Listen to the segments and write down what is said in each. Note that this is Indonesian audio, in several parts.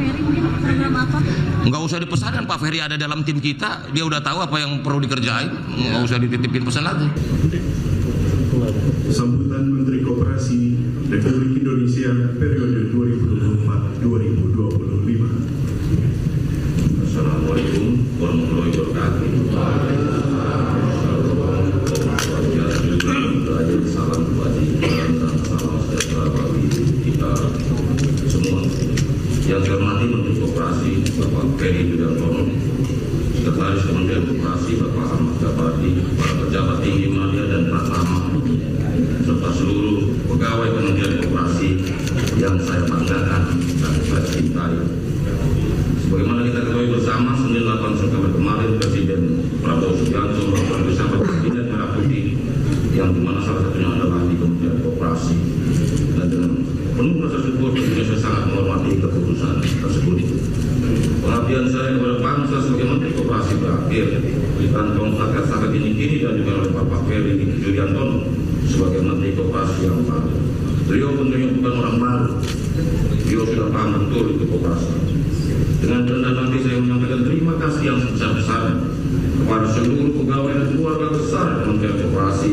Ferry mungkin program apa? Nggak usah dipesanin, Pak Ferry ada dalam tim kita, dia udah tahu apa yang perlu dikerjain, nggak usah dititipin pesan lagi. Sambutan Menteri Koperasi Republik Indonesia periode 2024-2025. Assalamualaikum warahmatullahi wabarakatuh. Salam bagi dan salam sejahtera bagi kita semua. Yang saya hormati Menteri Koperasi Bapak Ferry Yuliantono, Sekretaris Kementerian Koperasi Bapak Ahmad Jabari, para pejabat tinggi media dan pratama, serta seluruh pegawai Kementerian Koperasi yang saya banggakan dan saya cintai. Sebagaimana kita ketahui bersama, Senin 8 September kemarin Presiden Prabowo Subianto melakukan bersama Kabinet Merah Putih, yang dimana salah satunya adalah di Kementerian Koperasi, dan dengan penuh rasa syukur tentunya saya sangat menghormati keputusan tersebut. Pengabdian saya kepada bangsa sebagai Menteri Koperasi berakhir dan tongkat saat ini dan juga oleh Bapak Ferry Yuliantono sebagai Menteri Koperasi yang baru. Beliau tentunya bukan orang baru, beliau sudah paham betul itu koperasi. Dengan rendah hati saya menyampaikan terima kasih yang sebesar-besarnya kepada seluruh pegawai dan keluarga besar Kementerian Koperasi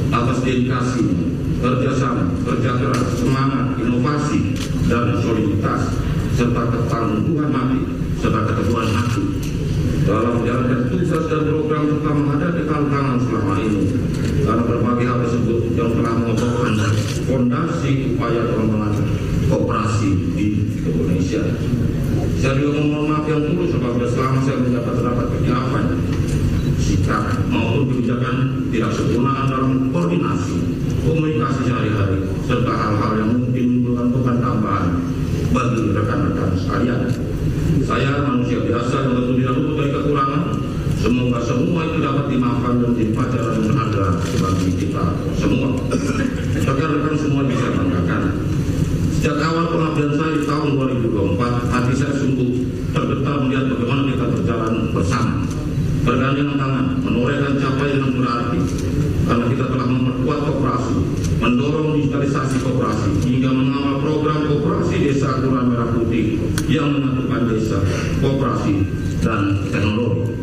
atas dedikasi, kerjasama, kerja keras, semangat, inovasi, dan soliditas, serta ketangguhan hati, serta keteguhan hati dalam menjalankan tugas dan program serta menghadapi tantangan selama ini. Karena berbagai hal tersebut yang telah mengokohkan fondasi upaya pengembangan koperasi di Indonesia. Saya juga memohon maaf yang tulus apabila selama saya menjabat terdapat kekhilafan sikap maupun kebijakan tidak sempurna dalam koordinasi, komunikasi sehari-hari, serta hal-hal yang mungkin menimbulkan tambahan bagi rekan-rekan sekalian. Saya manusia biasa yang tentu tidak luput dari kekurangan. Semoga semua itu dapat dimaafkan dan menjadi pelajaran yang berharga bagi kita semua. Rekan-rekan semua bisa banggakan. Sejak awal pengabdian saya di tahun 2024, hati saya sungguh tergetar melihat bagaimana kita berjalan bersama, bergandengan tangan, menorehkan capaian yang berarti, karena kita telah memperkuat koperasi, mendorong digitalisasi koperasi, hingga mengawal program koperasi Desa Kelurahan Merah Putih yang menyatukan desa, koperasi, dan teknologi.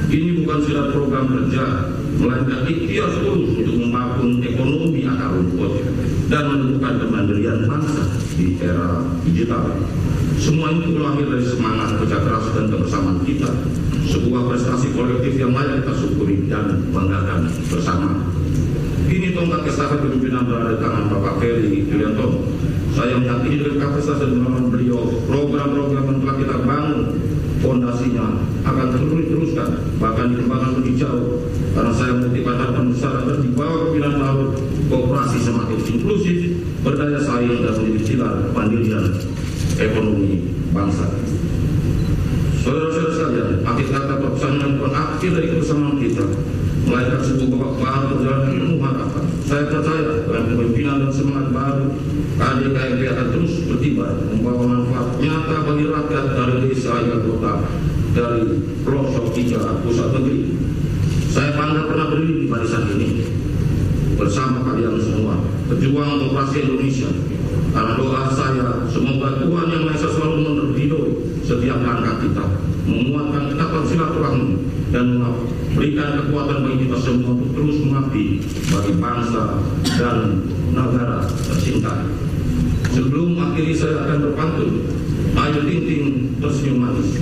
Ini bukan sekedar program kerja, melainkan ikhtiar tulus untuk membangun ekonomi akar rumput dan menentukan kemandirian bangsa di era digital. Semua itu lahir dari semangat kerja keras dan kebersamaan kita, sebuah prestasi kolektif yang layak kita syukuri dan banggakan bersama. Kini tongkat estafet kepemimpinan berada di tangan Bapak Ferry Yuliantono. Saya meyakini dengan kapasitas dan kemampuan beliau, program-program yang telah kita bangun fondasinya akan terus diteruskan, bahkan dikembangkan lebih jauh. Karena saya memiliki harapan besar agar di bawah kepemimpinan baru koperasi semakin inklusif, berdaya saing, dan menjadi pilar pendirian ekonomi bangsa. Saudara-saudara sekalian, akhir kata perpecahan bukan akhir dari kebersamaan kita, melainkan sebuah babak baru perjalanan penuh harapan. Saya percaya dengan kepemimpinan dan semangat baru, KDKMP akan terus berkibar, membawa manfaat nyata bagi rakyat dari desa hingga kota, dari pelosok hingga pusat negeri. Saya bangga pernah berdiri di barisan ini bersama kalian semua, pejuang koperasi Indonesia. Karena doa saya, semoga Tuhan Yang Maha Esa selalu meridhoi setiap langkah kita, menguatkan ikatan silaturahmi, dan memberikan kekuatan bagi kita semua untuk terus mengabdi bagi bangsa dan negara tercinta. Sebelum akhiri saya akan berpantun, ayo Ting Ting tersenyum manis,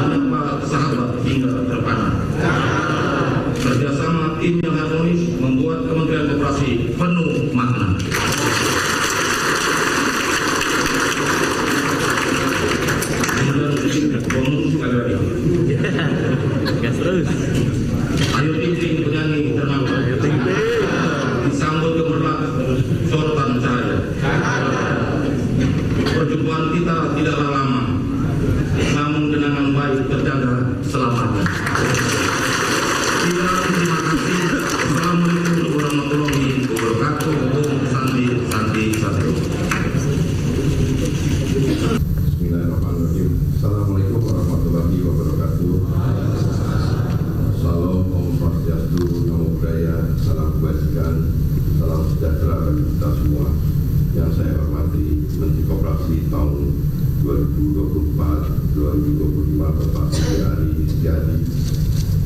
menyapa sahabat hingga terpana. Kerjasama tim yang harmonis membuat Kementerian Koperasi penuh makna. Ayo Ting Ting penyanyi ternama, disambut gemerlap sorotan cahaya. Perjumpaan kita tidaklah lama, namun kenangan baik terjaga selamanya. Terima kasih. Assalamualaikum warahmatullahi wabarakatuh. Om Santi Santi Santi. Bismillahirrahmanirrahim. Assalamualaikum warahmatullahi wabarakatuh. Salam, Om Swastiastu, Namo Buddhaya, salam kebajikan, salam sejahtera bagi kita semua. Yang saya hormati Menteri Koperasi tahun 2024-2025 Bapak Ari Setiadi,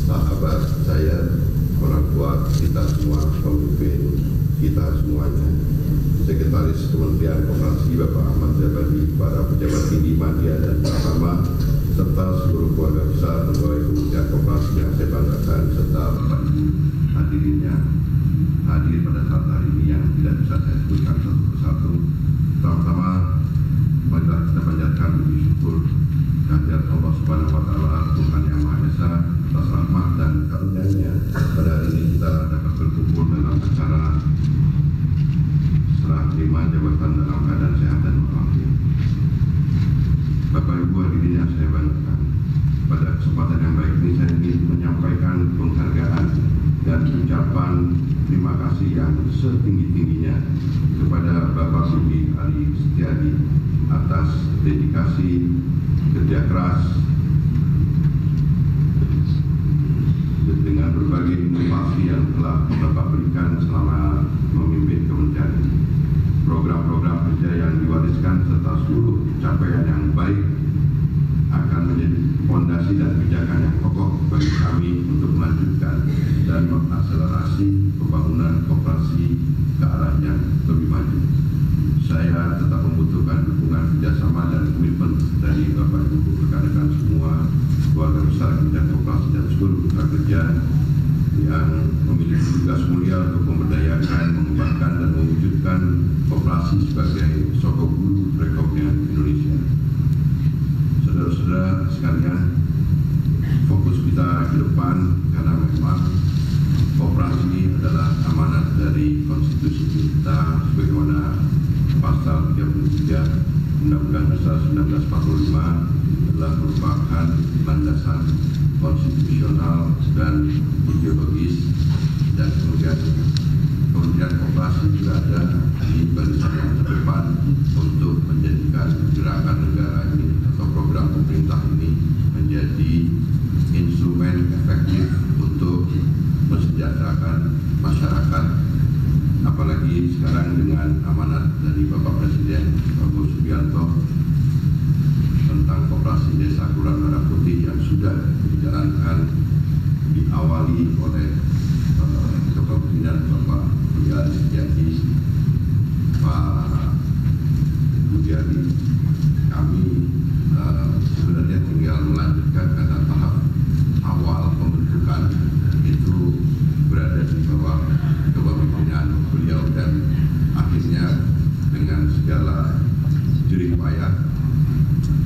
sahabat saya, orang tua kita semua, pemimpin kita semuanya, Sekretaris Kementerian Koperasi Bapak Ahmad Zabadi, para pejabat tinggi media dan bersama, serta seluruh keluarga besar pegawai Kementerian Koperasi yang saya banggakan, serta Bapak Ibu hadirinnya hadir pada saat hari ini yang tidak bisa saya sebutkan satu persatu. Pertama-tama, marilah kita panjatkan puji syukur kehadirat Allah Subhanahu Wa Taala, Tuhan Yang Maha Esa, atas rahmat dan karunia-Nya pada hari ini kita dapat berkumpul dalam acara serah terima jabatan dalam keadaan sehat dan walafiat. Bapak Ibu hadirin yang saya banggakan, pada kesempatan yang baik ini saya ingin menyampaikan penghargaan dan ucapan terima kasih yang setinggi-tingginya kepada Bapak Budi Ari Setiadi atas dedikasi, kerja keras dengan berbagai inovasi yang telah Bapak berikan selama memimpin kementerian. Program-program kerja yang diwariskan serta seluruh capaian yang baik akan menjadi fondasi dan pijakan yang kokoh bagi kami untuk melanjutkan dan mengakselerasi pembangunan koperasi ke arah yang lebih maju. Saya tetap membutuhkan dukungan kerjasama dan komitmen dari Bapak Ibu rekan-rekan semua, keluarga besar Kementerian Koperasi dan seluruh mitra kerja yang memiliki tugas mulia untuk memberdayakan, mengembangkan dan mewujudkan koperasi sebagai sokok guru perekonomian Indonesia. Saudara-saudara sekalian, fokus kita ke depan karena memang koperasi adalah amanat dari konstitusi kita sebagaimana pasal 33 Undang-Undang Dasar 1945 adalah merupakan landasan konstitusional dan ideologis, dan kemudian Kementerian Koperasi juga ada di barisan yang terdepan untuk menjadikan gerakan negara ini atau program pemerintah ini menjadi instrumen efektif untuk mensejahterakan masyarakat, apalagi sekarang dengan amanat dari Bapak Presiden Prabowo Subianto tentang koperasi desa Kelurahan Merah Putih yang sudah dijalankan, diawali oleh kepemimpinan Bapak Budi Ari Setiadi, Pak Budi Ari. Kami sebenarnya tinggal melanjutkan karena tahap awal pembentukan itu berada di bawah kepemimpinan beliau, dan akhirnya dengan segala jerih payah,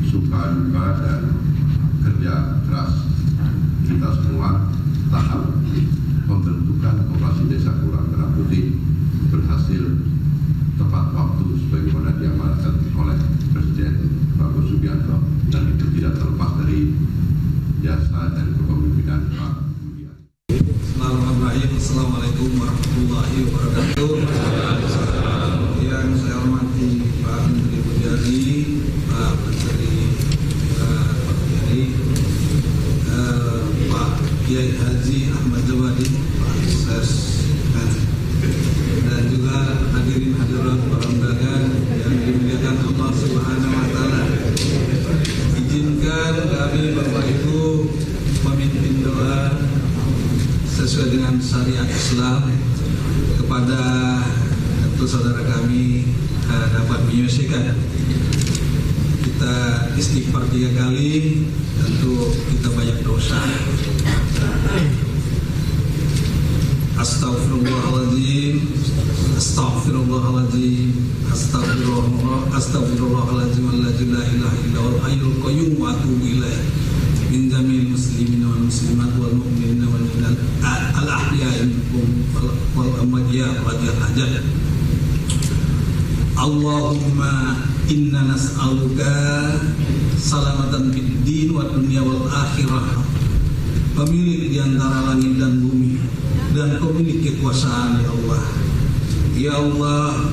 suka duka dan kerja keras kita semua, tahap pembentukan koperasi desa Kelurahan Merah Putih berhasil tepat waktu sebagaimana diamanatkan oleh Presiden Prabowo Subianto, dan itu tidak terlepas dari jasa dan kepemimpinan Pak Budi Ari. Bismillahirrahmanirrahim. Assalamualaikum warahmatullahi wabarakatuh. Yang saya hormati Pak Menteri Budi Ari, Pak Menteri Budi Ari, Pak Kiai Haji Ahmad Zabadi, Pak Ses, dan juga hadirin hadirat para undangan yang dimuliakan Allah Subhanahu Wa Taala. Izinkan kami Bapak Ibu memimpin doa sesuai dengan syariat Islam kepada saudara kami dapat menyelesaikan. Kita istighfar 3 kali, tentu kita banyak dosa. Astaghfirullahaladzim, astaghfirullahaladzim, astaghfirullahaladzim, la ilaha illa huwal hayyul qayyum wa atubu ilaih. Min jamil muslimin wal muslimat wal mu'minin wal mu'minat al ahya'i minkum wal amwat wal hajat. Allahumma inna nas'aluka salamatan fid din wa dunya wal akhirah. Pemilik di antara langit dan bumi dan pemilik kekuasaan, ya Allah. Ya Allah,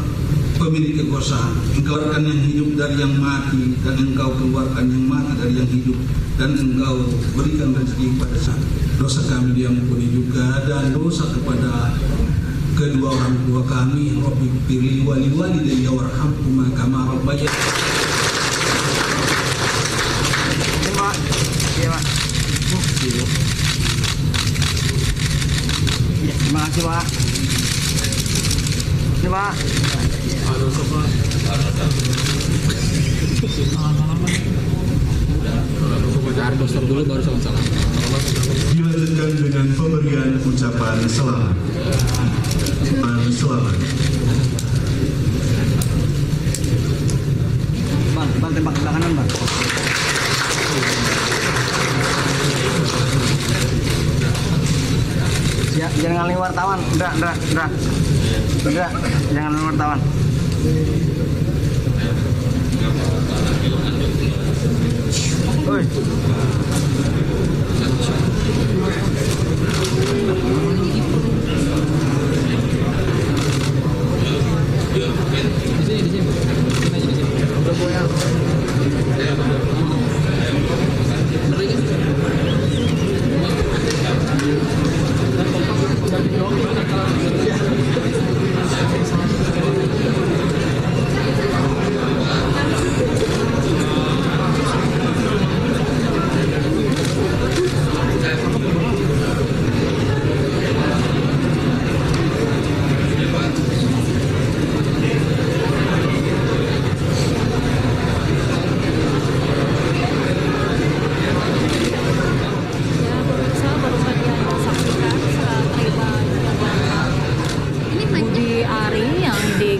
pemilik kekuasaan, Engkau keluarkan yang hidup dari yang mati, dan Engkau keluarkan yang mati dari yang hidup, dan Engkau berikan rezeki kepada saya. Dosa kami diampuni juga, dan dosa kepada kedua orang tua kami. Rabbi firli wali walidayya warhamhuma kama rabbayani. Pastor dulu baru salam. Dilanjutkan dengan pemberian ucapan selamat. Selamat. Bang, tembak ke kanan, Bang. Ya, jangan ngalahin wartawan. Udah. Jangan ngalahin wartawan. Oi.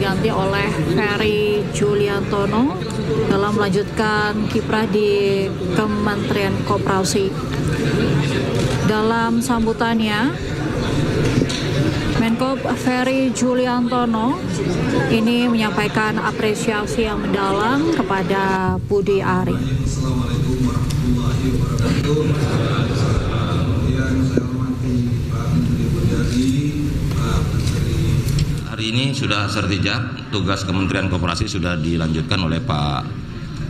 diganti oleh Ferry Juliantono dalam melanjutkan kiprah di Kementerian Koperasi. Dalam sambutannya, Menko Ferry Juliantono ini menyampaikan apresiasi yang mendalam kepada Budi Ari. Assalamualaikum warahmatullahi wabarakatuh. Yang saya hormati Pak Menteri Budi Ari, Pak Menteri. Hari ini sudah sertijab, tugas Kementerian Koperasi sudah dilanjutkan oleh Pak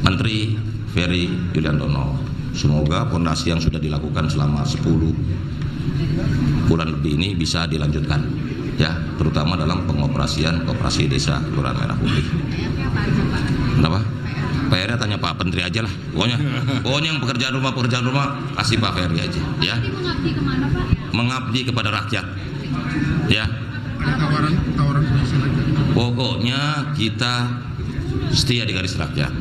Menteri Ferry Juliantono. Semoga fondasi yang sudah dilakukan selama 10 bulan lebih ini bisa dilanjutkan, ya, terutama dalam pengoperasian koperasi desa Kelurahan Merah Putih. Kenapa? PR-nya tanya Pak Menteri aja lah, pokoknya yang pekerjaan rumah kasih Pak Ferry aja, ya. Mengabdi kemana, Pak? Mengabdi kepada rakyat, ya. Tawaran Pokoknya kita setia di garis rakyat.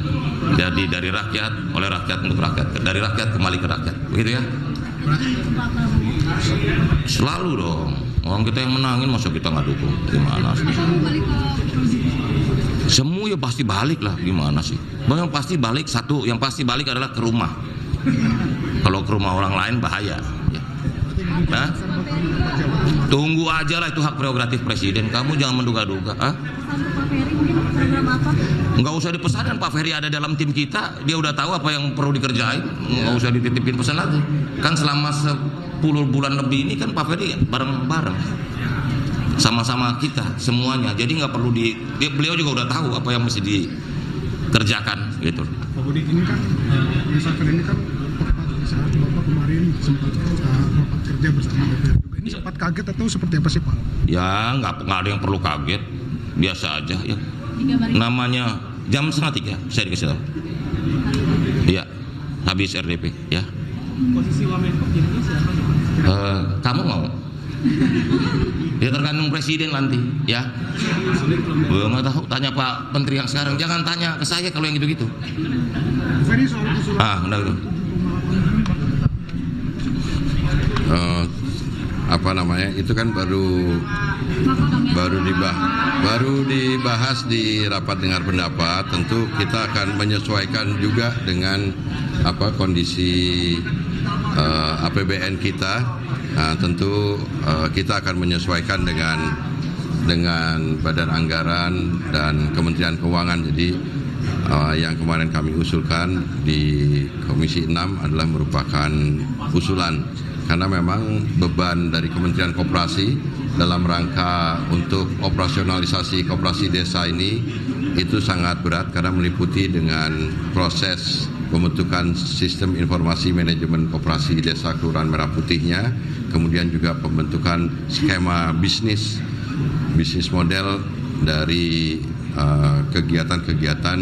Jadi dari rakyat, oleh rakyat untuk rakyat, dari rakyat kembali ke rakyat, begitu ya? Selalu dong. Orang kita yang menangin, masa kita nggak dukung? Gimana sih? Semua ya pasti balik lah, gimana sih? Yang pasti balik satu, yang pasti balik adalah ke rumah. Kalau ke rumah orang lain bahaya. Ya. Nah, tunggu aja lah, itu hak prerogatif presiden. Kamu jangan menduga-duga. Nggak usah dipesankan, Pak Ferry ada dalam tim kita, dia udah tahu apa yang perlu dikerjain, nggak usah dititipin pesan lagi. Kan selama 10 bulan lebih ini kan Pak Ferry bareng-bareng sama-sama kita semuanya, jadi nggak perlu beliau juga udah tahu apa yang mesti dikerjakan gitu. Pak Budi, ini kan misalkan ini kan saat Bapak kemarin sempat rapat kerja bersama DPR juga, ini sempat kaget atau seperti apa sih Pak? Ya nggak ada yang perlu kaget, biasa aja ya. Namanya jam 2:30 saya dikasih tahu. Iya, habis RDP ya. Posisi Wamenkop jadinya siapa? Kamu mau? Ya tergantung presiden nanti ya. Belum tahu, tanya Pak Menteri yang sekarang, jangan tanya ke saya kalau yang gitu-gitu. Ferry, soal usulan Benar gitu. Apa namanya, itu kan baru dibahas di rapat dengar pendapat. Tentu kita akan menyesuaikan juga dengan kondisi APBN kita. Tentu kita akan menyesuaikan dengan Badan Anggaran dan Kementerian Keuangan. Jadi yang kemarin kami usulkan di Komisi 6 adalah merupakan usulan, karena memang beban dari Kementerian Koperasi dalam rangka untuk operasionalisasi koperasi desa ini itu sangat berat, karena meliputi dengan proses pembentukan sistem informasi manajemen koperasi desa Kelurahan Merah Putihnya, kemudian juga pembentukan skema bisnis model dari kegiatan-kegiatan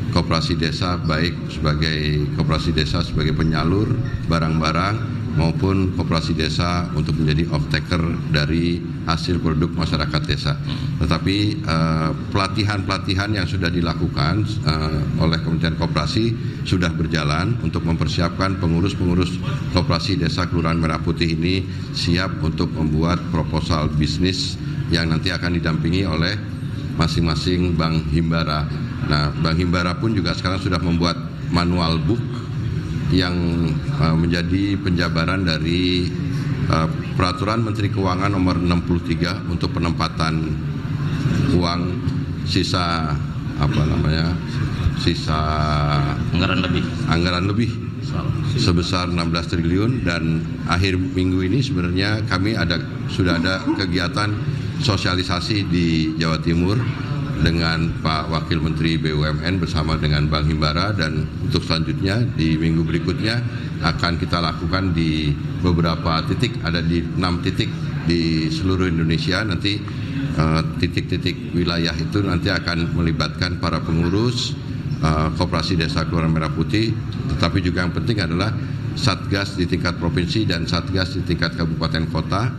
koperasi desa, baik sebagai koperasi desa sebagai penyalur barang-barang maupun koperasi desa untuk menjadi off-taker dari hasil produk masyarakat desa. Tetapi pelatihan-pelatihan yang sudah dilakukan oleh Kementerian Koperasi koperasi sudah berjalan untuk mempersiapkan pengurus-pengurus koperasi Desa Kelurahan Merah Putih ini siap untuk membuat proposal bisnis yang nanti akan didampingi oleh masing-masing Bank Himbara. Nah, Bank Himbara pun juga sekarang sudah membuat manual book yang menjadi penjabaran dari Peraturan Menteri Keuangan Nomor 63 untuk penempatan uang sisa anggaran lebih sebesar 16 triliun, dan akhir minggu ini sebenarnya kami sudah ada kegiatan sosialisasi di Jawa Timur dengan Pak Wakil Menteri BUMN bersama dengan Bank Himbara, dan untuk selanjutnya di minggu berikutnya akan kita lakukan di beberapa titik, ada di 6 titik di seluruh Indonesia. Nanti titik-titik wilayah itu nanti akan melibatkan para pengurus Koperasi Desa Kelurahan Merah Putih, tetapi juga yang penting adalah Satgas di tingkat provinsi dan Satgas di tingkat kabupaten kota